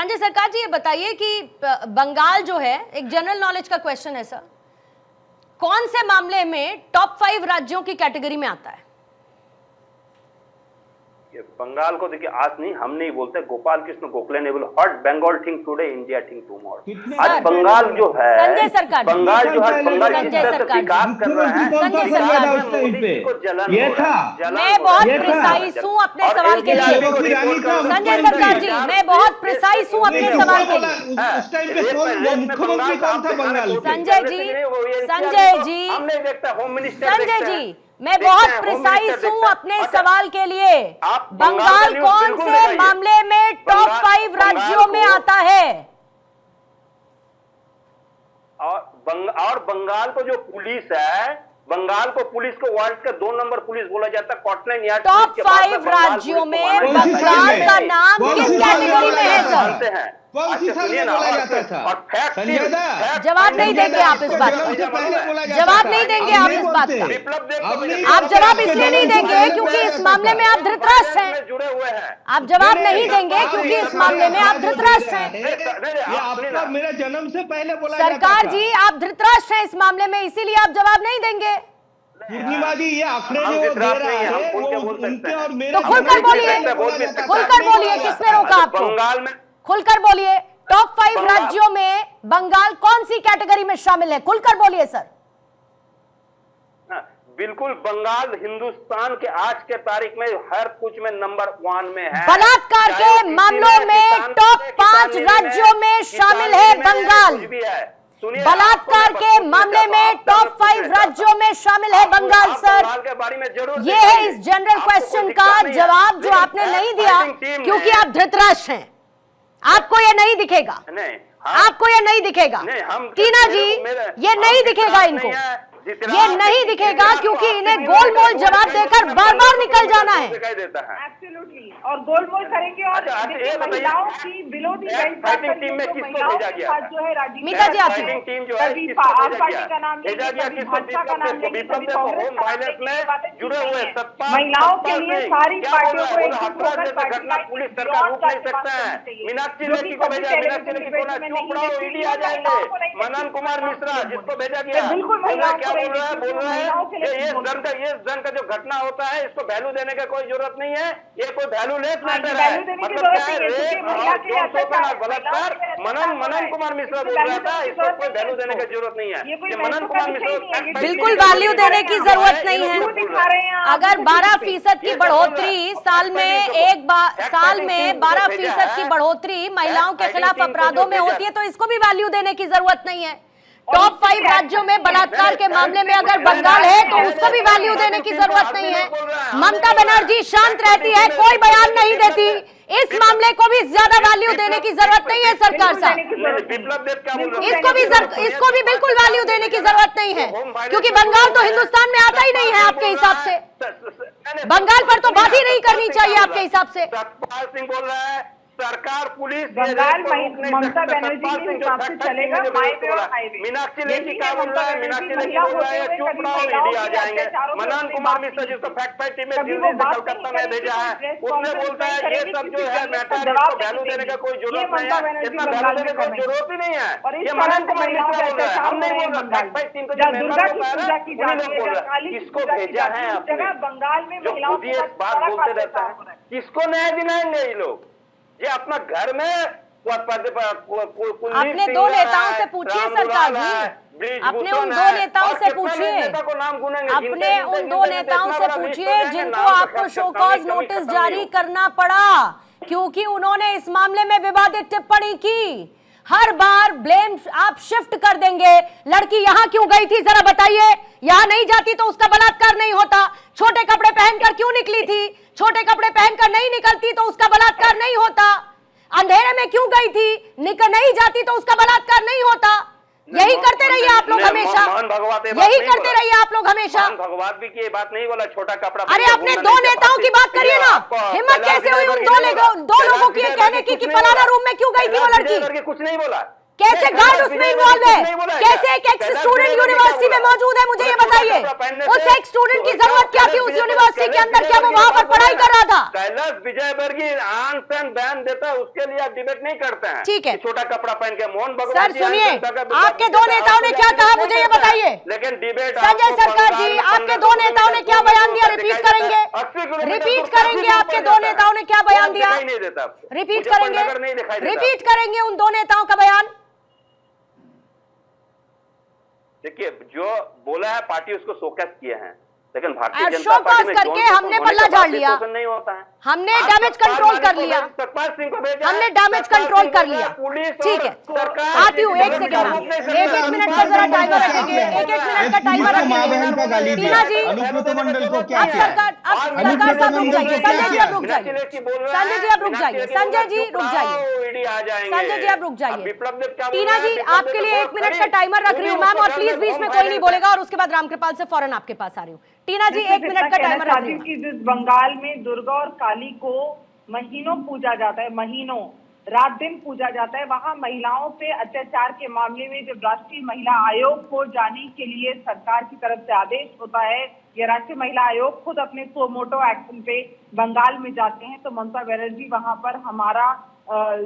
संजय सरकार जी, ये बताइए कि बंगाल जो है, एक जनरल नॉलेज का क्वेश्चन है सर, कौन से मामले में टॉप 5 राज्यों की कैटेगरी में आता है? बंगाल को देखिए, आज नहीं हम नहीं बोलते, गोपाल कृष्ण गोखले ने बोला what Bengal think today India think tomorrow. आज बंगाल जो है, संजय सरकार, बंगाल जो है, बंगाल जिस तरह से विकास कर रहा है, संजय सरकार को जलन ये था। मैं बहुत प्रिसाइज हूँ अपने सवाल के लिए। संजय सरकार जी, मैं बहुत प्रिसाइज हूँ अपने सवाल के लिए। उस टाइम पे मुख्यमंत्री कौन था बंगाल? संजय जी, हम नहीं देखता होम मिनिस्टर। संजय जी, मैं बहुत प्रिसाइज हूँ अपने सवाल के लिए। बंगाल कौन से मामले में टॉप 5 राज्यों में आता है? और बंगाल को जो पुलिस है, बंगाल को पुलिस को वर्ल्ड का 2 नंबर पुलिस बोला जाता है, स्कॉटलैंड यार्ड। टॉप 5 राज्यों में बंगाल का नाम किस कैटेगरी में है सर? कौन सी साल में बोला जाता था? जवाब नहीं देंगे आप इस बात का, जवाब नहीं देंगे आप इस बात का। आप जवाब इसलिए नहीं देंगे क्योंकि इस मामले में आप धृतराष्ट्र हैं। जुड़े हुए हैं। आप जवाब नहीं देंगे क्योंकि इस मामले में आप धृतराष्ट्र हैं। आपका मेरा जन्म से पहले बोला सरकार जी, आप धृतराष्ट्र हैं इस मामले में, इसीलिए आप जवाब नहीं देंगे। पूर्णिमा जी, ये आंकड़े जो दे रहा है वो उनके और मेरे। तो खुलकर बोलिए, खुलकर बोलिए, किसने रोका आपको? बंगाल में खुलकर बोलिए, टॉप 5 राज्यों में बंगाल कौन सी कैटेगरी में शामिल है? खुलकर बोलिए सर। बिल्कुल, बंगाल हिंदुस्तान के आज के तारीख में हर कुछ में नंबर 1 में है। बलात्कार के मामलों में टॉप 5 राज्यों में शामिल है बंगाल। बलात्कार के मामले में टॉप 5 राज्यों में शामिल है बंगाल सर। ये है इस जनरल क्वेश्चन का जवाब जो आपने नहीं दिया क्योंकि आप धृतराष्ट्र हैं। आपको ये नहीं दिखेगा, आपको ये नहीं दिखेगा। टीना जी, ये नहीं दिखेगा इनको, ये नहीं दिखेगा क्योंकि इन्हें गोलमोल जवाब देकर बार बार निकल जाना है। एब्सोल्युटली, और गोलमोल करेंगे। और महिलाओं की विरोधी फाइटिंग टीम में किसको भेजा गया जो है मीता जी आती फाइटिंग टीम जो है किसको भेजा गया? भेजा गया किसको? विप्लव देव होम वायलेंस में जुड़े हुए महिलाओं के लिए सारी पार्टियों को घटना पुलिस सरकार रोक नहीं सकता है। मीनाक्षी लेखी को भेजा, मीनाक्षी लेखी को ना चुप रहो, ईडी आ जाएंगे। मनन कुमार मिश्रा जिसको भेजा गया, बिल्कुल बोल रहा है ये जंग का जो घटना होता है इसको वैल्यू देने का कोई जरूरत नहीं है। ये कोई वैल्यूलेस मैटर है। मतलब क्या है, बलात्कार मनन कुमार मिश्रा बोल रहा था, इसको कोई वैल्यू देने की जरूरत नहीं है। ये मनन कुमार मिश्रा बिल्कुल वैल्यू देने की जरूरत नहीं है। अगर 12% की बढ़ोतरी साल में 12% की बढ़ोतरी महिलाओं के खिलाफ अपराधों में होती है तो इसको भी वैल्यू देने की जरूरत नहीं है। टॉप 5 राज्यों में बलात्कार के मामले में अगर बंगाल है तो उसको भी वैल्यू देने की जरूरत नहीं है। ममता बनर्जी शांत रहती है, कोई बयान नहीं देती, इस मामले को भी ज्यादा वैल्यू देने की जरूरत नहीं है सरकार साहब। इसको भी बिल्कुल वैल्यू देने की जरूरत नहीं है क्योंकि बंगाल तो हिंदुस्तान में आता ही नहीं है आपके हिसाब से। बंगाल पर तो बात ही नहीं करनी चाहिए आपके हिसाब से। सतपाल सिंह बोल रहा है सरकार पुलिस बंगाल ममता बनर्जी के हिसाब से चलेगा। मीनाक्षी लेखी क्या बोल रहा है? मीनाक्षी लेखी बोल रहा है चुप रहो, ईडी आ जाएंगे। मनन कुमार मिश्रा जिसको फैक्ट टीम में दिल्ली से कलकत्ता में भेजा है, उसने बोलता है ये सब जो है मैटर, इसको वैल्यू देने का कोई जरूरत नहीं है, इतना वैल्यू देने की कोई जरूरत ही नहीं है। ये मनन कुमार मिश्रा बोल रहा है, हम नहीं बोल रहे। फैक्ट टीम को जो मेंबर होता है उन्हीं लोग बोल रहे हैं। किसको भेजा है आपने? बंगाल में जो खुद ये बात बोलते रहता है, किसको न्याय दिलाएंगे ये लोग? ये अपना घर में अपने 2 नेताओं से पूछिए सरकार जी, अपने उन 2 नेताओं से पूछिए, अपने उन 2 नेताओं से पूछिए जिनको आपको शो कॉज नोटिस जारी करना पड़ा क्योंकि उन्होंने इस मामले में विवादित टिप्पणी की। हर बार ब्लेम आप शिफ्ट कर देंगे। लड़की यहाँ क्यों गई थी जरा बताइए, यहाँ नहीं जाती तो उसका बलात्कार नहीं होता। छोटे कपड़े पहनकर क्यों निकली थी, छोटे कपड़े पहनकर नहीं निकलती तो उसका बलात्कार नहीं होता। अंधेरे में क्यों गई थी, नहीं जाती तो उसका बलात्कार नहीं होता। यही करते रहिए आप लोग हमेशा, यही करते रहिए आप लोग हमेशा। भगवान भी की बात नहीं बोला, छोटा कपड़ा। अरे अपने 2 नेताओं की बात करिए ना, हिम्मत कैसे हुई उन 2 लोगों की कहने की कि फलाना रूम में क्यों गई थी वो लड़की? कुछ नहीं बोला, कैसे गार्ड उसमें इन्वॉल्व है? कैसे एक एक्स स्टूडेंट यूनिवर्सिटी में मौजूद है, मुझे ये बताइए। उस एक्स स्टूडेंट की जरूरत क्या थी उस यूनिवर्सिटी के अंदर? क्या वो वहां पर पढ़ाई कर रहा था? कैलाश विजयवर्गीय आंसर बयान देता है, उसके लिए आप डिबेट नहीं करते हैं। ठीक है, छोटा कपड़ा पहन के मोहन भगवान। सर सुनिए, आपके दो नेताओं ने क्या कहा मुझे ये बताइए। लेकिन डिबेट संजय सरकार जी, आपके दो नेताओं ने क्या बयान दिया? रिपीट करेंगे, रिपीट करेंगे। आपके दो नेताओं ने क्या बयान दिया? रिपीट करेंगे, रिपीट करेंगे उन दो नेताओं का बयान। देखिए, जो बोला है पार्टी उसको शोकेस किए हैं, लेकिन भारतीय जनता शोकेस पार्टी में करके हमने पल्ला झाड़ लिया, नहीं होता है। हमने डैमेज कंट्रोल कर लिया, हमने डैमेज कंट्रोल कर लिया। ठीक है, आती हूँ, एक सेकंड मैम, एक मिनट का जरा टाइमर रखेंगे, एक मिनट का टाइमर रखेंगे। टीना जी, आप सरकार साहब रुक जाइए। संजय जी आप रुक जाइए, संजय जी आप रुक जाइए, संजय जी रुक जाइए, संजय जी आप रुक जाइए। टीना जी, आपके लिए 1 मिनट का टाइमर रख रही हूँ मैम, और प्लीज बीच में कोई नहीं बोलेगा, और उसके बाद रामकृपाल से फौरन आपके पास आ रही हूँ। टीना जी 1 मिनट का टाइमर रख रही हूँ। जिस बंगाल में दुर्गा और काली को महीनों पूजा जाता है, महीनों रात दिन पूजा जाता है, वहां महिलाओं पे अत्याचार के मामले में जब राष्ट्रीय महिला आयोग को जाने के लिए सरकार की तरफ से आदेश होता है, या राष्ट्रीय महिला आयोग खुद अपने सोमोटो एक्शन पे बंगाल में जाते हैं, तो ममता बनर्जी वहां पर हमारा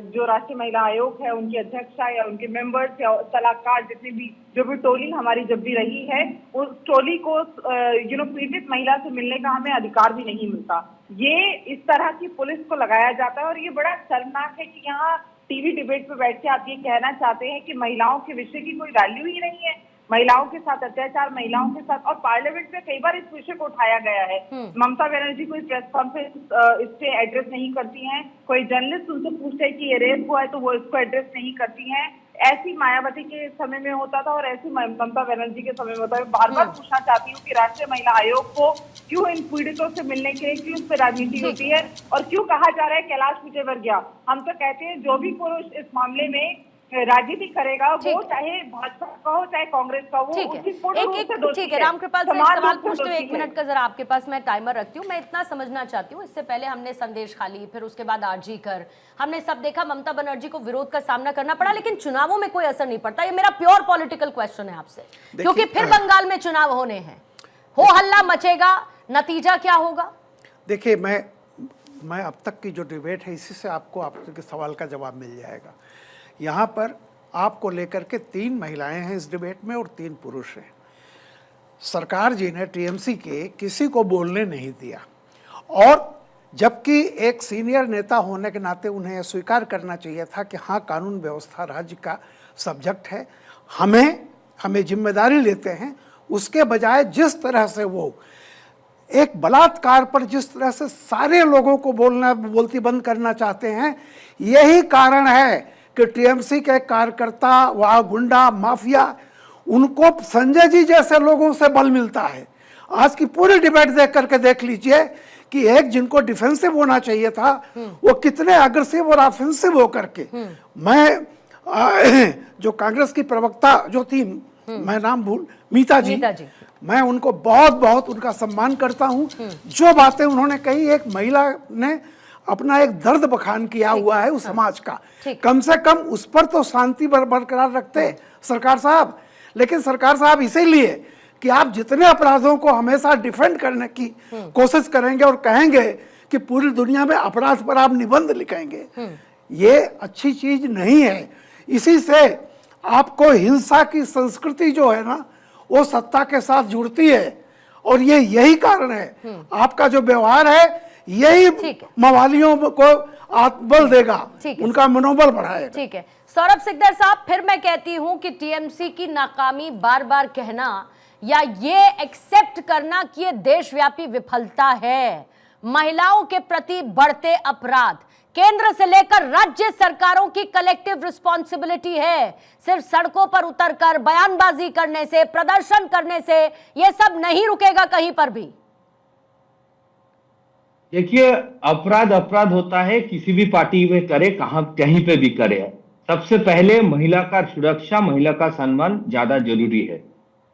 जो राष्ट्रीय महिला आयोग है उनकी अध्यक्षा या उनके मेंबर्स या सलाहकार जितने भी जो भी टोली हमारी जब भी रही है, उस टोली को पीड़ित महिला से मिलने का हमें अधिकार भी नहीं मिलता। ये इस तरह की पुलिस को लगाया जाता है, और ये बड़ा शर्मनाक है कि यहाँ टीवी डिबेट पे बैठ के आप ये कहना चाहते हैं कि महिलाओं के विषय की कोई वैल्यू ही नहीं है, महिलाओं के साथ अत्याचार, महिलाओं के साथ, और पार्लियामेंट में कई बार इस विषय को उठाया गया है। ममता बनर्जी कोई प्रेस कॉन्फ्रेंस इस पे एड्रेस नहीं करती हैं, कोई जर्नलिस्ट उनसे पूछते हैं कि ये रेप हुआ है तो वो इसको एड्रेस नहीं करती हैं। ऐसी मायावती के समय में होता था और ऐसी ममता बनर्जी के समय में होता है। बार बार पूछना चाहती हूँ कि राष्ट्रीय महिला आयोग को क्यों इन पीड़ितों से मिलने के लिए क्यों इस पर राजनीति होती है, और क्यों कहा जा रहा है कैलाश विजयवर्गीय? हम तो कहते हैं जो भी पुरुष इस मामले में राजनीति करेगा, वो चाहे भाजपा का हो चाहे कांग्रेस का हो, ठीक है। रामकृपाल से सवाल पूछते हुए 1 मिनट का जरा आपके पास मैं टाइमर रखती हूँ। मैं इतना समझना चाहती हूँ, इससे पहले हमने संदेश खाली, फिर उसके बाद आरजी कर, हमने सब देखा, ममता बनर्जी को विरोध का सामना करना पड़ा, लेकिन चुनावों में कोई असर नहीं पड़ता। ये मेरा प्योर पॉलिटिकल क्वेश्चन है आपसे, क्योंकि फिर बंगाल में चुनाव होने हैं, हो हल्ला मचेगा, नतीजा क्या होगा? देखिए, मैं अब तक की जो डिबेट है इसी से आपको आपके सवाल का जवाब मिल जाएगा। यहाँ पर आपको लेकर के 3 महिलाएं हैं इस डिबेट में और 3 पुरुष हैं। सरकार जी ने टीएमसी के किसी को बोलने नहीं दिया, और जबकि एक सीनियर नेता होने के नाते उन्हें स्वीकार करना चाहिए था कि हाँ, कानून व्यवस्था राज्य का सब्जेक्ट है, हमें जिम्मेदारी लेते हैं। उसके बजाय जिस तरह से वो एक बलात्कार पर जिस तरह से सारे लोगों को बोलती बंद करना चाहते हैं, यही कारण है कि टीएमसी के कार्यकर्ता, वह गुंडा माफिया, उनको संजय जी जैसे लोगों से बल मिलता है। आज की पूरी डिबेट देख करके देख लीजिए कि एक जिनको डिफेंसिव होना चाहिए था वो कितने अग्रेसिव और ऑफेंसिव होकर के। मैं जो कांग्रेस की प्रवक्ता जो थी, मैं नाम भूल, मीता जी, मैं उनको बहुत उनका सम्मान करता हूं। जो बातें उन्होंने कही, एक महिला ने अपना एक दर्द बखान किया हुआ है उस समाज का, कम से कम उस पर तो शांति बरकरार रखते सरकार साहब। लेकिन सरकार साहब इसीलिए कि आप जितने अपराधों को हमेशा डिफेंड करने की कोशिश करेंगे और कहेंगे कि पूरी दुनिया में अपराध पर आप निबंध लिखेंगे, ये अच्छी चीज नहीं है। इसी से आपको हिंसा की संस्कृति जो है ना, वो सत्ता के साथ जुड़ती है, और यही कारण है आपका जो व्यवहार है, यही मवालियों को आत्मबल देगा, उनका मनोबल बढ़ाएगा। ठीक है सौरभ सिकदर साहब, फिर मैं कहती हूं कि टीएमसी की नाकामी बार बार कहना या ये एक्सेप्ट करना कि ये देशव्यापी विफलता है, महिलाओं के प्रति बढ़ते अपराध केंद्र से लेकर राज्य सरकारों की कलेक्टिव रिस्पॉन्सिबिलिटी है। सिर्फ सड़कों पर उतरकर बयानबाजी करने से, प्रदर्शन करने से ये सब नहीं रुकेगा कहीं पर भी। देखिए, अपराध होता है, किसी भी पार्टी में करे, कहीं पे भी करे। सबसे पहले महिला का सुरक्षा, महिला का सम्मान ज्यादा जरूरी है।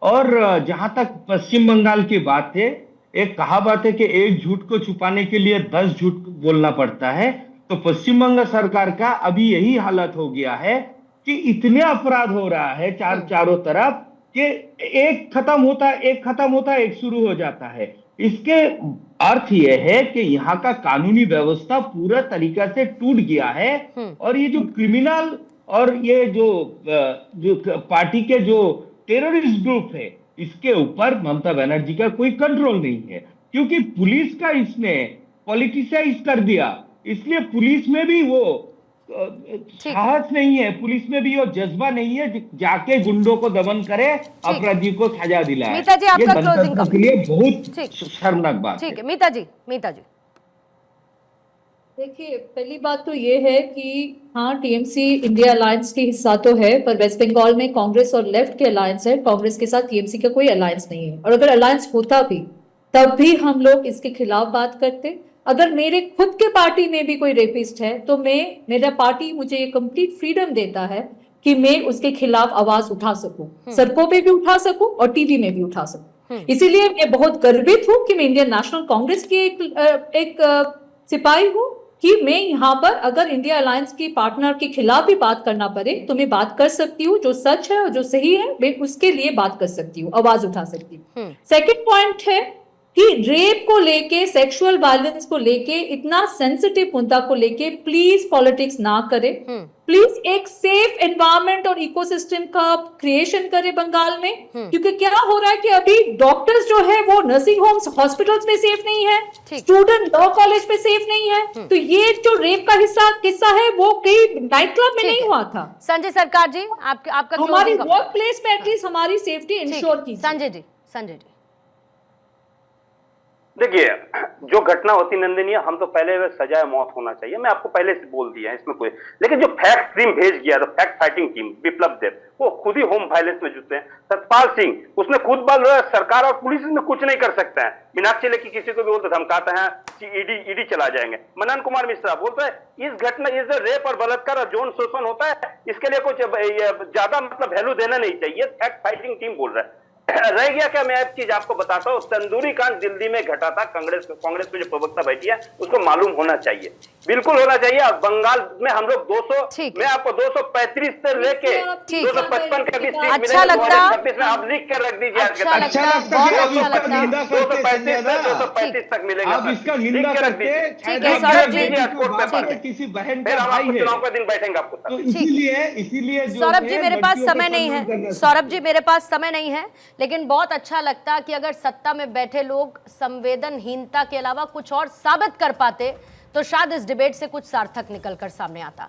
और जहां तक पश्चिम बंगाल की बात है, एक कहावत है कि एक झूठ को छुपाने के लिए 10 झूठ बोलना पड़ता है। तो पश्चिम बंगाल सरकार का अभी यही हालत हो गया है कि इतने अपराध हो रहा है चारों तरफ कि एक खत्म होता है एक शुरू हो जाता है। इसके अर्थ यह है कि यहाँ का कानूनी व्यवस्था पूरा तरीका से टूट गया है और ये जो क्रिमिनल और ये जो पार्टी के जो टेररिस्ट ग्रुप है इसके ऊपर ममता बनर्जी का कोई कंट्रोल नहीं है, क्योंकि पुलिस का इसने पॉलिटिसाइज कर दिया। इसलिए पुलिस में भी वो साहस नहीं है, पुलिस में भी वो जज्बा नहीं है जाके गुंडों को दमन करे, अपराधियों को सजा दिलाए। मीता जी, आपका क्लोजिंग के लिए बहुत शर्मनाक बात ठीक है। मीता जी देखिए, पहली बात तो ये है कि हाँ, टीएमसी इंडिया अलायंस की हिस्सा तो है, पर वेस्ट बंगाल में कांग्रेस और लेफ्ट के अलायंस है। कांग्रेस के साथ टीएमसी का कोई अलायंस नहीं है, और अगर अलायंस होता भी तब भी हम लोग इसके खिलाफ बात करते। अगर मेरे खुद के पार्टी में भी कोई रेपिस्ट है तो मेरा पार्टी मुझे ये कंप्लीट फ्रीडम देता है कि मैं उसके खिलाफ आवाज उठा सकूं, सड़कों पे भी उठा सकूं और टीवी में भी उठा सकूं। इसीलिए मैं बहुत गर्वित हूं कि मैं इंडियन नेशनल कांग्रेस की एक सिपाही हूं कि मैं यहाँ पर अगर इंडिया अलायंस की पार्टनर के खिलाफ भी बात करना पड़े तो मैं बात कर सकती हूँ। जो सच है और जो सही है मैं उसके लिए बात कर सकती हूँ, आवाज उठा सकती हूँ। सेकेंड पॉइंट है कि रेप को लेके, सेक्सुअल वायलेंस को लेके, इतना सेंसिटिव मुद्दा को लेके प्लीज पॉलिटिक्स ना करें। प्लीज एक सेफ एनवायरनमेंट और इकोसिस्टम का क्रिएशन करें बंगाल में, क्योंकि क्या हो रहा है कि अभी डॉक्टर्स जो है वो नर्सिंग होम्स, हॉस्पिटल्स में सेफ नहीं है, स्टूडेंट लॉ कॉलेज में सेफ नहीं है। तो ये जो रेप का किस्सा है वो कई नाइट क्लब में नहीं हुआ था। संजय सरकार जी, आपका हमारी वर्क प्लेस में एटलीस्ट हमारी सेफ्टी इंश्योर की। संजय जी देखिए, जो घटना होती नंदिनी, हम तो पहले सजाए मौत होना चाहिए, मैं आपको पहले से बोल दिया है इसमें कोई। लेकिन जो फैक्ट टीम भेज गया, तो फैक्ट फाइटिंग टीम, विप्लव देव, वो खुद ही होम वायलेंस में जुटे हैं। सतपाल सिंह, उसने खुद बोल रहा है सरकार और पुलिस में कुछ नहीं कर सकते हैं। मीनाक्षी लेखी किसी को भी बोलते धमकाते हैं ईडी चला जाएंगे। मनन कुमार मिश्रा बोलता है इस घटना, इस रेप और बलात्कार और यौन शोषण होता है, इसके लिए कुछ ज्यादा मतलब वैल्यू देना नहीं चाहिए। फैक्ट फाइटिंग टीम बोल रहा है। रह गया क्या, मैं एक चीज आपको बताता हूँ, तंदूरी कांड दिल्ली में घटा था। कांग्रेस में जो प्रवक्ता बैठी है उसको मालूम होना चाहिए, बिल्कुल होना चाहिए। अब बंगाल में हम लोग 200, मैं आपको 235 से लेके 255 के बीच सीट अच्छा लगता, 2026 में आप लिख कर रख दीजिए। अच्छा लगता, बहुत अच्छा लगता। 235 तक मिलेगा। आप इसका निंदा करते, ठीक है सौरभ जी, किसी बहन फिर हम आपको चुनाव का दिन बैठेंगे आपको। तो इसीलिए सौरभ जी मेरे पास समय नहीं है, सौरभ जी मेरे पास समय नहीं है, लेकिन बहुत अच्छा लगता कि अगर सत्ता में बैठे लोग संवेदनहीनता के अलावा कुछ और साबित कर पाते तो शायद इस डिबेट से कुछ सार्थक निकल कर सामने आता।